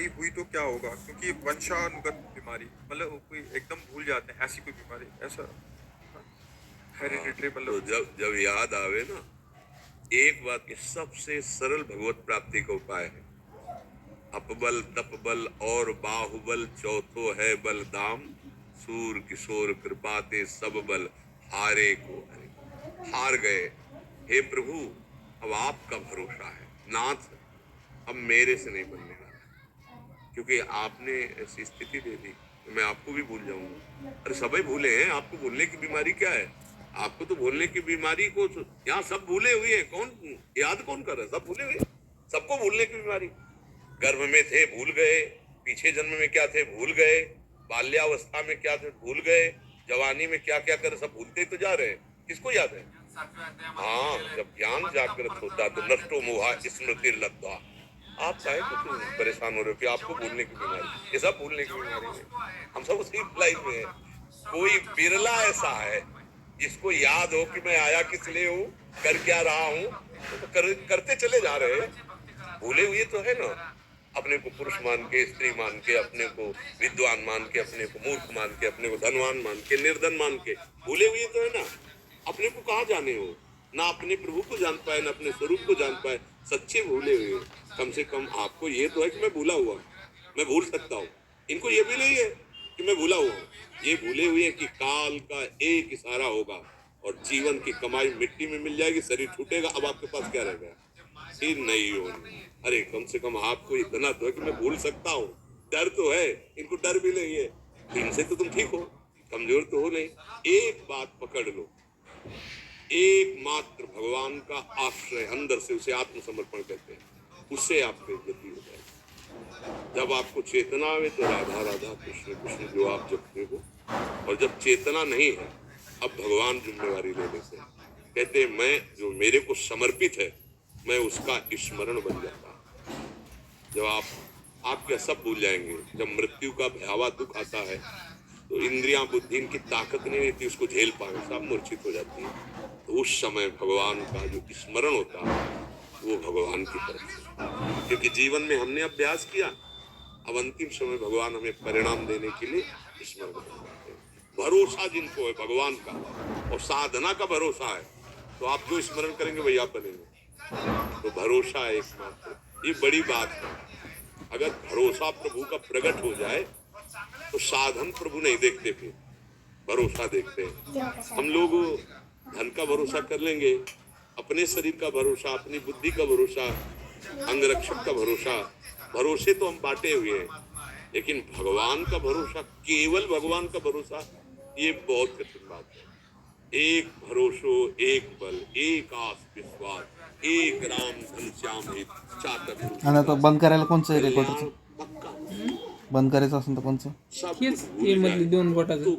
हुई तो क्या होगा, क्योंकि वंशानुगत बीमारी, मतलब कोई एकदम भूल जाते हैं, ऐसी कोई बीमारी ऐसा हेरिडिटरी, तो मतलब जब जब याद आवे ना, एक बात की सबसे सरल भगवत प्राप्ति का उपाय है, अपबल तपबल और बाहुबल चौथो है बल दाम, सूर किशोर कृपाते सब बल हारे को हरे। हार गए, हे प्रभु अब आपका भरोसा है नाथ, अब मेरे से नहीं बनने वाला, क्योंकि आपने ऐसी स्थिति दे दी तो मैं आपको भी भूल जाऊंगा। अरे सभी भूले हैं, आपको भूलने की बीमारी क्या है? आपको तो भूलने की बीमारी को यहाँ सब भूले हुए हैं, कौन याद कौन कर रहा है? सब भूले हुए, सबको भूलने की बीमारी। गर्भ में थे भूल गए, पीछे जन्म में क्या थे भूल गए, बाल्यावस्था में क्या थे भूल गए, जवानी में क्या क्या करे सब भूलते तो जा रहे हैं। किसको याद है? हाँ, जब ज्ञान जागृत होता है तो नष्टो मोहा स्मृति लब्धा। आप चाहे तो क्यों परेशान हो रहे हो कि आपको भूलने की बीमारी? ये सब भूलने की बीमारी है, हम सब उसी लाइन में है। कोई बिरला ऐसा है जिसको याद हो कि मैं आया किस लिए हूँ, कर क्या रहा हूँ, तो करते चले जा रहे हैं। भूले हुए तो है ना, अपने को पुरुष मान के, स्त्री मान के, अपने को विद्वान मान के, अपने को मूर्ख मान के, अपने को धनवान मान के, निर्धन मान के भूले हुए तो है ना। अपने को कहाँ जाने हो, ना अपने प्रभु को जान पाए, ना अपने स्वरूप को जान पाए, सच्चे भूले हुए। कम से कम आपको ये तो है कि मैं भूला हुआ, मैं भूल सकता हूँ। इनको ये भी नहीं है कि मैं भूला हुआ हूँ, ये भूले हुए कि काल का एक इशारा होगा और जीवन की कमाई मिट्टी में मिल जाएगी, शरीर छूटेगा, अब आपके पास क्या रह गया? फिर नहीं होनी। अरे कम से कम आपको इतना तो है कि मैं भूल सकता हूँ, डर तो है, इनको डर भी नहीं है। इनसे तो तुम ठीक हो, कमजोर तो हो नहीं। एक बात पकड़ लो, एकमात्र भगवान का आश्रय, अंदर से उसे आत्मसमर्पण कहते हैं, उससे आपकी गति हो जाएगी। जब आपको चेतना आवे तो राधा राधा कृष्ण कृष्ण जो आप जपते हो, और जब चेतना नहीं है अब भगवान जिम्मेवारी ले लेते हैं, कहते हैं मैं जो मेरे को समर्पित है मैं उसका स्मरण बन जाता। जब आप क्या सब भूल जाएंगे। जब मृत्यु का भयावह दुख आता है तो इंद्रियां बुद्धि इनकी ताकत नहीं रहती उसको झेल पाए, सब मूर्छित हो जाती है। तो उस समय भगवान का जो स्मरण होता है वो भगवान की तरफ से, क्योंकि जीवन में हमने अभ्यास किया, अब अंतिम समय भगवान हमें परिणाम देने के लिए स्मरण करते हैं। भरोसा जिनको है भगवान का और साधना का भरोसा है, तो आप जो स्मरण करेंगे वही आप बनेंगे। तो भरोसा है एकमात्र, ये बड़ी बात है। अगर भरोसा प्रभु का प्रकट हो जाए तो साधन प्रभु नहीं देखते, फिर भरोसा देखते हैं। हम लोग धन का भरोसा कर लेंगे, अपने शरीर का भरोसा, अपनी बुद्धि का भरोसा, अंगरक्षक का भरोसा, भरोसे तो हम बांटे हुए हैं, लेकिन भगवान का भरोसा, केवल भगवान का भरोसा, ये बहुत कठिन बात है। एक भरोसो एक बल एक आस विश्वास एक राम घनश्याम हित चातक। आणि आता बंद करायला कोणचं रेकॉर्डरचं पक्का बंद करायचं असेल तर कोणचं? सब हेच कुछ हे भूल मधली जाए 2 बोटाचं तो